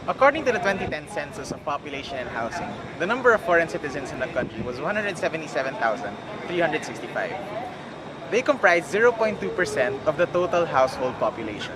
According to the 2010 Census of Population and Housing, the number of foreign citizens in the country was 177,365. They comprise 0.2% of the total household population.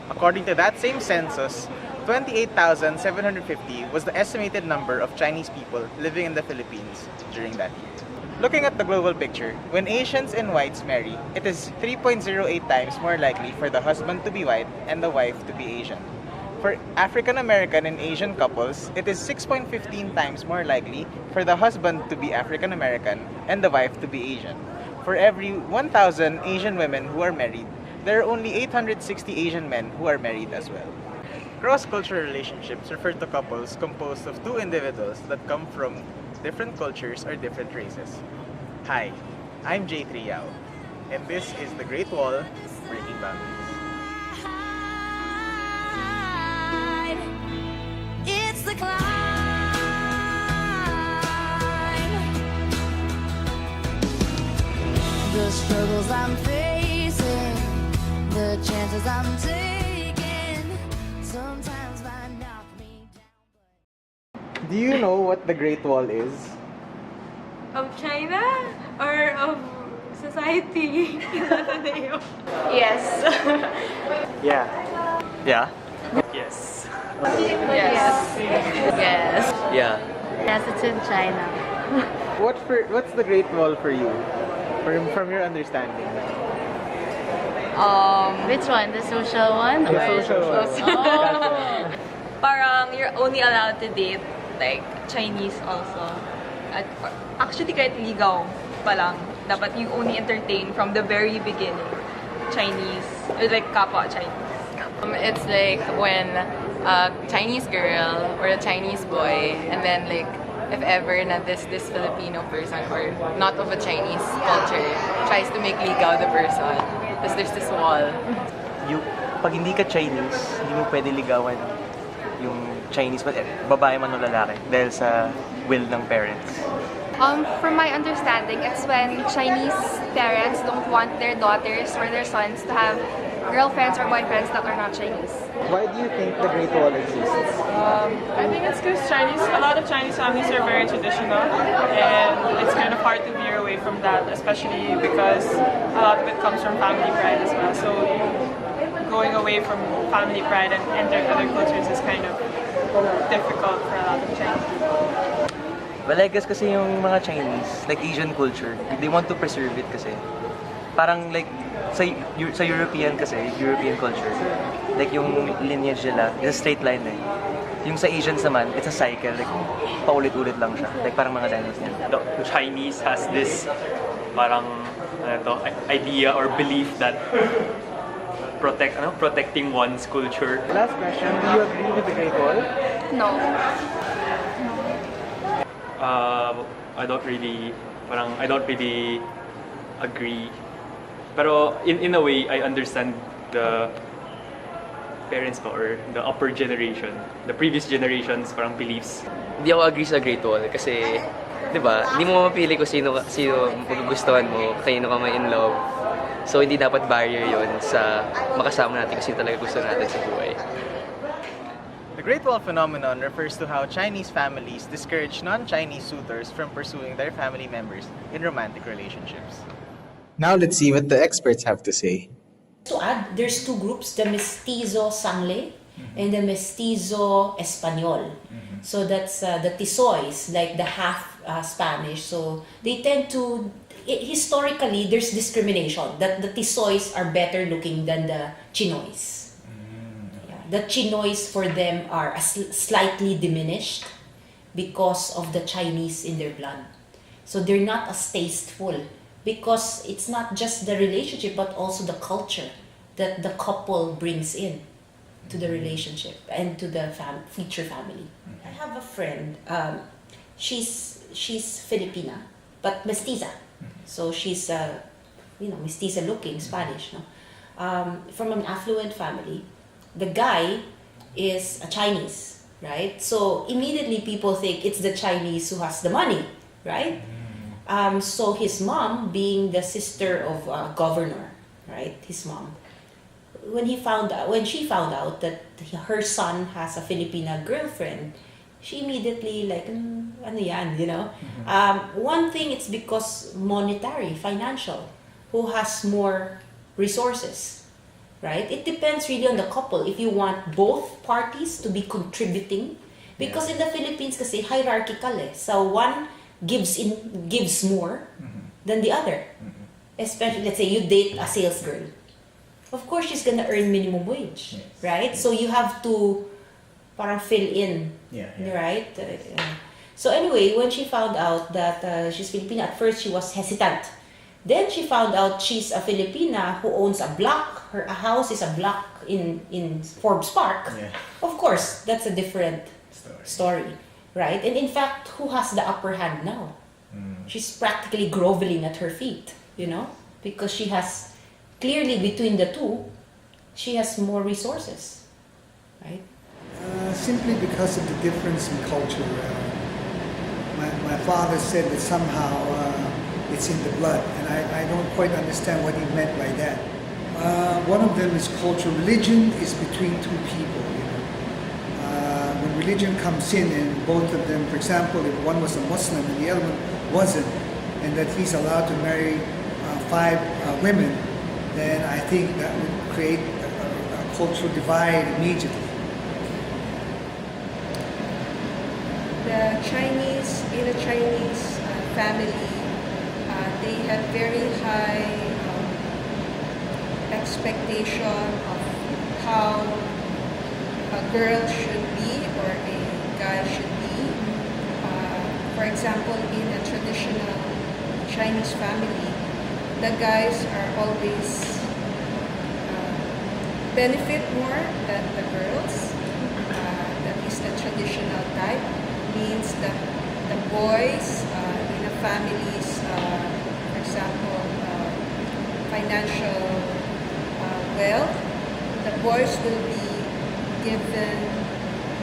According to that same census, 28,750 was the estimated number of Chinese people living in the Philippines during that year. Looking at the global picture, when Asians and whites marry, it is 3.08 times more likely for the husband to be white and the wife to be Asian. For African American and Asian couples, it is 6.15 times more likely for the husband to be African American and the wife to be Asian. For every 1,000 Asian women who are married, there are only 860 Asian men who are married as well. Cross-cultural relationships refer to couples composed of two individuals that come from different cultures or different races. Hi, I'm J3 Jiao, and this is The Great Wall, Breaking Boundaries. It's the climb. The struggles I'm facing, the chances I'm taking, sometimes might knock me down. Do you know what the Great Wall is? Of China or of society? Yes. Yeah. Yeah? Yes. Yes. Yes. Yeah. Yes, it's in China. What's the Great Wall for you? From your understanding? Which one? The social one? The Or- social one. Oh. Parang you're only allowed to date like Chinese also. At, actually, kahit ligaw pa lang, dapat you only entertain from the very beginning Chinese, or like kapwa Chinese. It's like when a Chinese girl or a Chinese boy, and then like if ever na this Filipino person or not of a Chinese culture tries to make ligaw the person, tapos there's this wall. Pag hindi ka Chinese, hindi mo pwede ligawan yung Chinese, babae man o lalaki, dahil sa will ng parents. From my understanding, it's when Chinese parents don't want their daughters or their sons to have girlfriends or boyfriends that are not Chinese. Why do you think the Great Wall exists? I think it's because a lot of Chinese families are very traditional, and it's kind of hard to veer away from that, especially because a lot of it comes from family pride as well. So going away from family pride and entering other cultures is kind of difficult for a lot of Chinese people. Well, I guess kasi yung mga Chinese, like Asian culture, they want to preserve it kasi. Parang like, sa European kasi, European culture, like yung lineage nila, it's a straight line eh. Yung sa Asians naman, it's a cycle, like paulit-ulit lang siya. Like parang mga dynasty. The Chinese has this parang idea or belief that protecting one's culture. Last question, do you agree with the Great Wall? No. I don't really agree. Pero in a way, I understand the parents ko or the upper generation, the previous generations parang beliefs. Hindi ako agree sa Great Wall kasi, di ba, hindi mo mapili kung sino magugustuhan mo, kanino ka may in love. So hindi dapat barrier yon sa makasama natin kasi talaga gusto natin sa buhay. The Great Wall phenomenon refers to how Chinese families discourage non-Chinese suitors from pursuing their family members in romantic relationships. Now let's see what the experts have to say. To add, there's two groups, the Mestizo Sangle and the Mestizo Espanol. So that's the Tisoys, like the half Spanish. So they tend to, historically, there's discrimination that the Tisoys are better looking than the Chinoys. The Chinoys for them are slightly diminished because of the Chinese in their blood. So they're not as tasteful because it's not just the relationship but also the culture that the couple brings in to the relationship and to the future family. I have a friend, she's Filipina but mestiza. So she's mestiza looking Spanish, no? From an affluent family. The guy is a Chinese, right? So immediately people think it's the Chinese who has the money, right? So his mom, being the sister of a governor, right? His mom when she found out that her son has a Filipina girlfriend, she immediately like, ano yan, you know? One thing, it's because monetary, financial, who has more resources, right? It depends really on the couple. If you want both parties to be contributing, because in the Philippines, kasi hierarchical eh. So one gives more than the other. Especially, let's say you date a sales girl. Of course, she's gonna earn minimum wage, right? So you have to parang fill in, right? So anyway, when she found out that she's Filipina, at first she was hesitant. Then she found out she's a Filipina who owns a block. Her house is a block in Forbes Park. Of course, that's a different story, right? And in fact, who has the upper hand now? She's practically groveling at her feet, you know, because she has, clearly between the two, she has more resources, right? Simply because of the difference in culture. My father said that somehow it's in the blood, and I don't quite understand what he meant by that. One of them is culture. Religion is between two people. You know? When religion comes in, and both of them, for example, if one was a Muslim and the other one wasn't, and that he's allowed to marry 5 women, then I think that would create a cultural divide immediately. In a Chinese family, they have very high expectation of how a girl should be or a guy should be. For example, in a traditional Chinese family, the guys are always benefit more than the girls. That is the traditional type. Means that the boys in a family's, for example, financial wealth, the boys will be given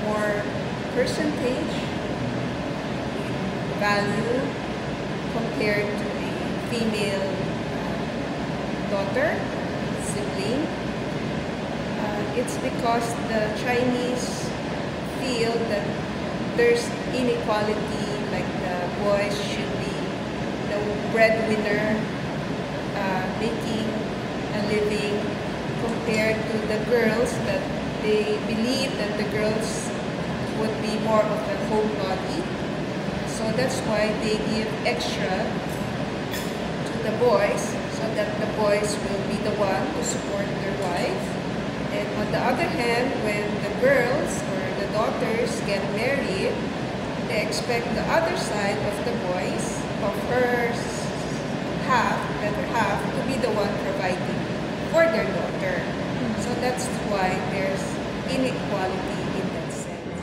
more percentage in value compared to a female daughter, sibling. It's because the Chinese feel that there's inequality, like the boys should be the breadwinner, making a living, compared to the girls, that they believe that the girls would be more of a homebody. So that's why they give extra to the boys, so that the boys will be the one to support their wife. And on the other hand, when the girls or the daughters get married, they expect the other side of the boys, of her better half, to be the one providing for their daughter. So that's why there's inequality in that sense.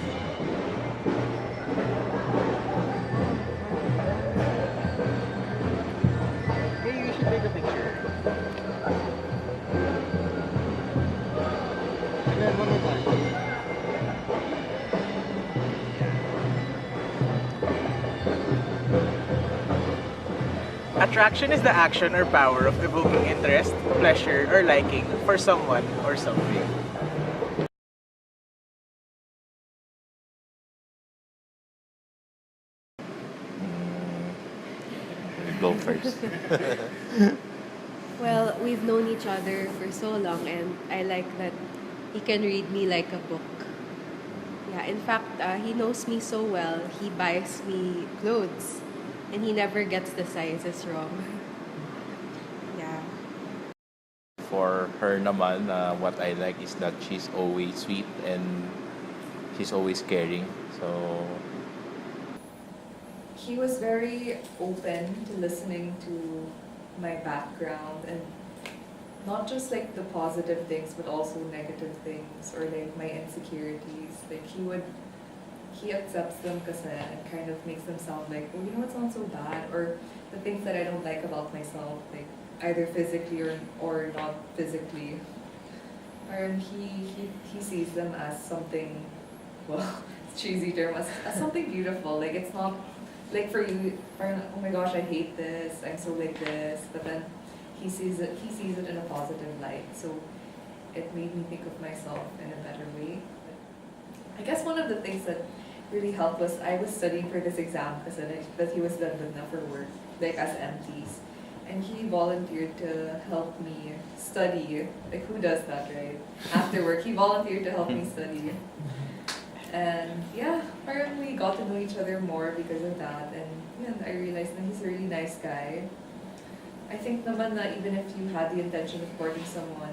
Hey, you should take a picture. And then one more time. Attraction is the action or power of evoking interest, pleasure, or liking for someone or something. Go first. Well, we've known each other for so long, and I like that he can read me like a book. Yeah, in fact, he knows me so well, he buys me clothes, and he never gets the sizes wrong. Yeah. For her naman, what I like is that she's always sweet and she's always caring. So he was very open to listening to my background, and not just like the positive things but also negative things or like my insecurities. Like he accepts them kasi and kind of makes them sound like, oh, you know, it's not so bad, or the things that I don't like about myself, like either physically or not physically. And he sees them as something, well, cheesy term, as something beautiful. Like it's not like for you, oh my gosh, I hate this, I'm so like this, but then he sees it in a positive light. So it made me think of myself in a better way. I guess one of the things that really helped was I was studying for this exam because that he was done with now for work, like as MTs. And he volunteered to help me study. Like, who does that, right? After work, he volunteered to help me study. And yeah, parang we got to know each other more because of that. And yeah, I realized that he's a really nice guy. I think naman na even if you had the intention of courting someone,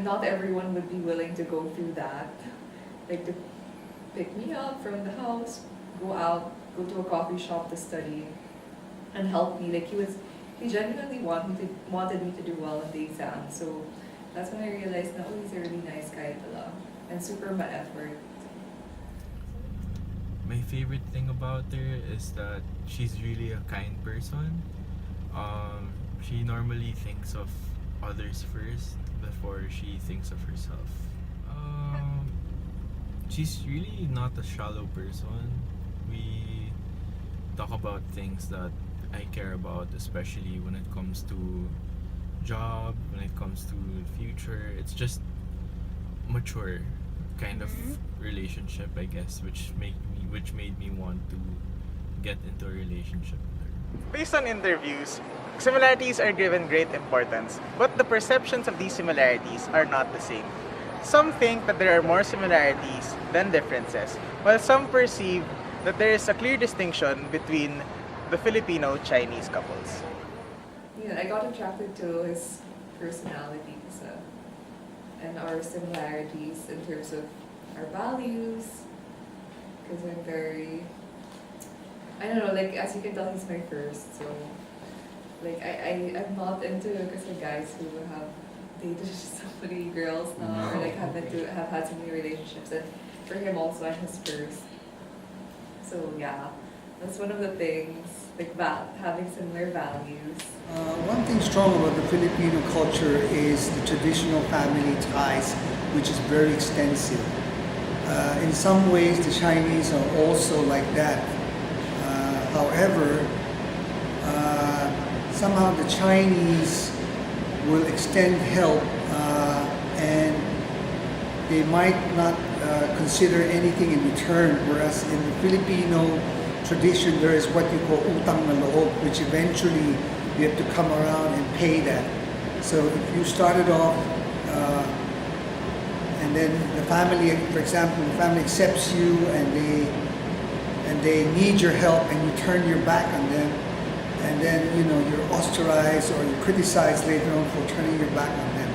not everyone would be willing to go through that. Like, to pick me up from the house, go out, go to a coffee shop to study, and help me. Like, he genuinely wanted me to do well in the exam. So that's when I realized na, oh, he's a really nice guy pala. And super ma-effort. My favorite thing about her is that she's really a kind person. She normally thinks of others first before she thinks of herself. She's really not a shallow person. We talk about things that I care about, especially when it comes to job, when it comes to the future. It's just mature kind of relationship, I guess, which made me want to get into a relationship with her. Based on interviews, similarities are given great importance, but the perceptions of these similarities are not the same. Some think that there are more similarities than differences, while some perceive that there is a clear distinction between the Filipino-Chinese couples. Yeah, I got attracted to his personality and our similarities in terms of our values. Because I'm very, I don't know, like, as you can tell, he's my first, so like I'm not into guys who have dated so many girls now, or like have had so many relationships. And for him also, I'm his first. So yeah, that's one of the things, like having similar values. One thing strong about the Filipino culture is the traditional family ties, which is very extensive. In some ways, the Chinese are also like that. However, somehow the Chinese will extend help and they might not consider anything in return, whereas in the Filipino tradition, there is what you call utang na loob, which eventually you have to come around and pay that. So if you started off and then the family, for example, the family accepts you and they need your help and you turn your back on them, and then you're ostracized or you're criticized later on for turning your back on them.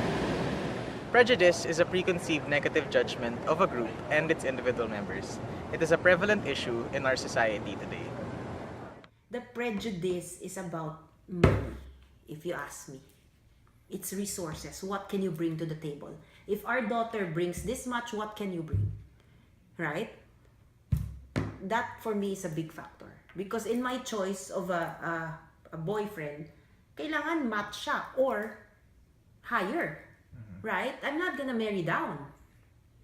Prejudice is a preconceived negative judgment of a group and its individual members. It is a prevalent issue in our society today. The prejudice is about money, if you ask me. It's resources. What can you bring to the table? If our daughter brings this much, what can you bring? Right? That for me is a big factor. Because in my choice of a boyfriend, kailangan match siya or higher. Right? I'm not gonna marry down.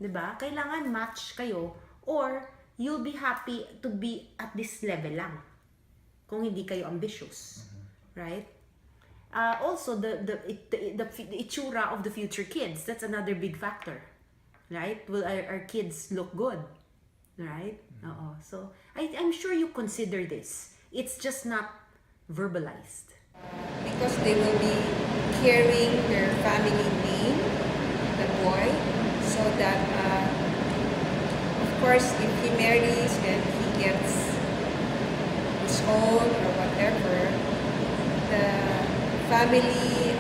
Diba? Kailangan match kayo or you'll be happy to be at this level lang. Kung hindi kayo ambitious. Right? Also, the itsura of the future kids, that's another big factor. Right? Will our kids look good? Right? So, I'm sure you consider this. It's just not verbalized. Because they will be carrying their family name, the boy, so that, of course, if he marries and he gets his own or whatever, the family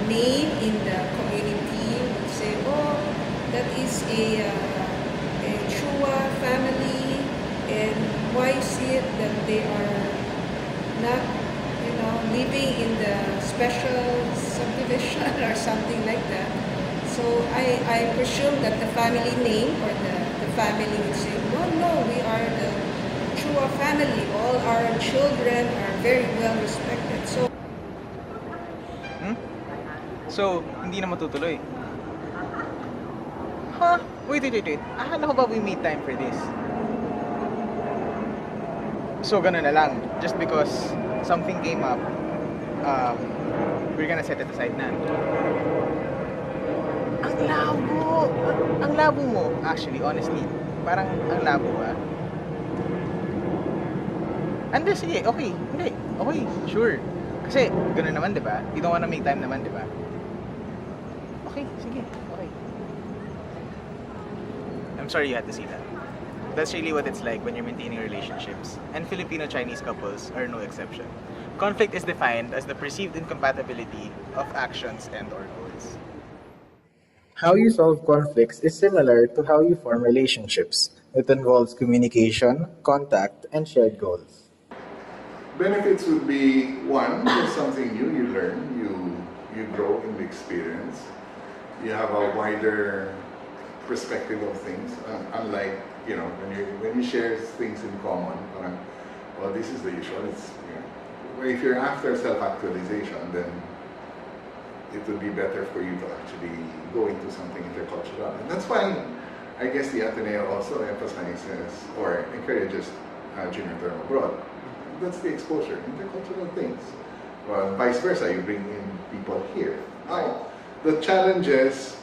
name in the community would say, oh, that is a Chua family, and why is it that they are not living in the special subdivision or something like that. So I presume that the family name or the family would say, no, we are the Chua family. All our children are very well respected. So, hindi na matutuloy? Huh? Wait. Akala ko ba we made time for this? So, ganun na lang. Just because something came up, we're gonna set it aside na. labo! Ang labo mo, actually, honestly. Parang ang labo, Hindi, sige, okay. Hindi, okay, sure. Kasi, gano'n naman, di ba? You don't wanna make time naman, di ba? Okay, sige, okay. I'm sorry you had to see that. That's really what it's like when you're maintaining relationships. And Filipino-Chinese couples are no exception. Conflict is defined as the perceived incompatibility of actions and or goals. How you solve conflicts is similar to how you form relationships. It involves communication, contact, and shared goals. Benefits would be, one, there's something new you learn, you grow in the experience. You have a wider perspective of things, unlike, when you share things in common, well, this is the usual. If you're after self-actualization, then it would be better for you to actually go into something intercultural. And that's why I guess the Ateneo also emphasizes or encourages junior term abroad. That's the exposure, intercultural things. Well, vice versa, you bring in people here. Now, the challenges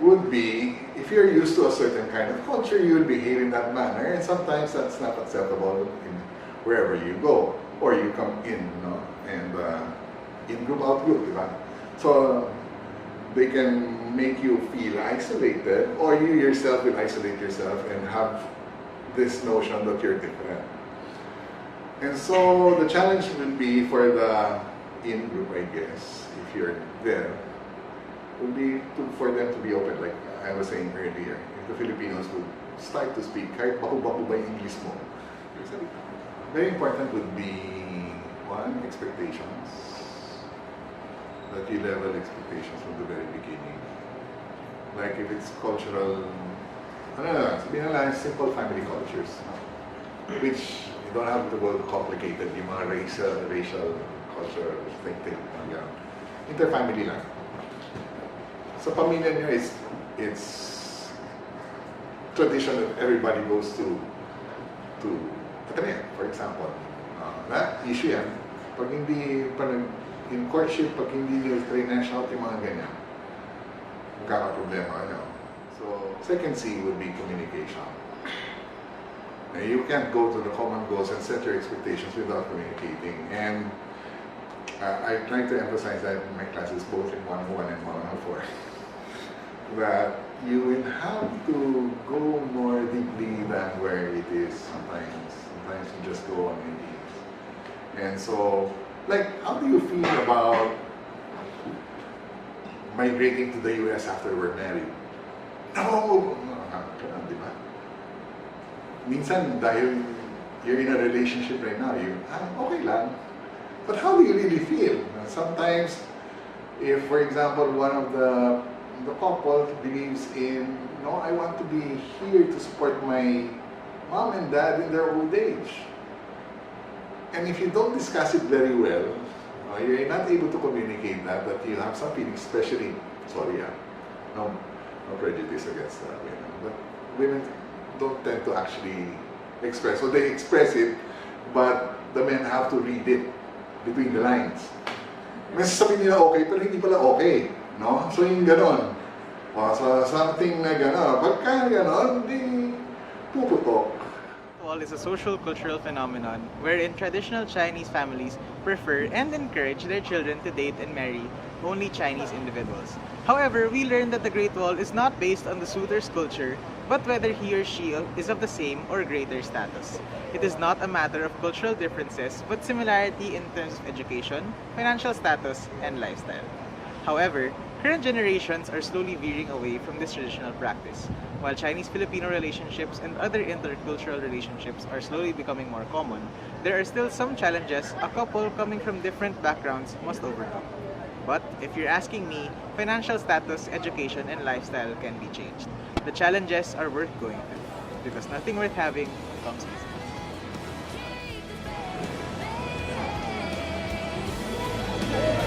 would be, if you're used to a certain kind of culture, you would behave in that manner, and sometimes that's not acceptable in wherever you go, or you come in, and in group, out group, diba? So, they can make you feel isolated, or you yourself will isolate yourself and have this notion that you're different. And so the challenge would be for the in-group, I guess, if you're there, would be for them to be open, like I was saying earlier. If the Filipinos would start to speak, kahit baku-baku ba yung English mo. Very important would be, one, expectations. That you level expectations from the very beginning. Like if it's cultural, sabihin na lang, simple family cultures, which you don't have to go complicated, yung mga racial culture thing, interfamily lang. Sa pamilya nyo, it's tradition that everybody goes to Ateneo, for example. That issue yan. Pag hindi, in courtship, pag hindi nyo train na shout yung mga ganyan, magkakaproblema. So, second C would be communication. You can't go to the common goals and set your expectations without communicating. And I try to emphasize that in my classes, both in 101 and 104, that you will have to go more deeply than where it is sometimes. Sometimes you just go on your knees. And so, like, how do you feel about migrating to the US after we're married? No! Di ba? Minsan, dahil you're in a relationship right now, okay lang. But how do you really feel? Sometimes, if, for example, one of the couple believes in, I want to be here to support my mom and dad in their old age. And if you don't discuss it very well, you're not able to communicate that you have some feelings, especially, no prejudice against women, but women don't tend to actually express. So they express it, but the men have to read it between the lines. May sasabihin nila okay, pero hindi pala okay. No? So yung ganon. So something na ganon. Pagka ganon, di puputok. Ritual is a social cultural phenomenon wherein traditional Chinese families prefer and encourage their children to date and marry only Chinese individuals. However, we learn that the Great Wall is not based on the suitor's culture, but whether he or she is of the same or greater status. It is not a matter of cultural differences, but similarity in terms of education, financial status, and lifestyle. However, current generations are slowly veering away from this traditional practice. While Chinese-Filipino relationships and other intercultural relationships are slowly becoming more common, there are still some challenges a couple coming from different backgrounds must overcome. But if you're asking me, financial status, education, and lifestyle can be changed. The challenges are worth going through, because nothing worth having comes easy. Yeah.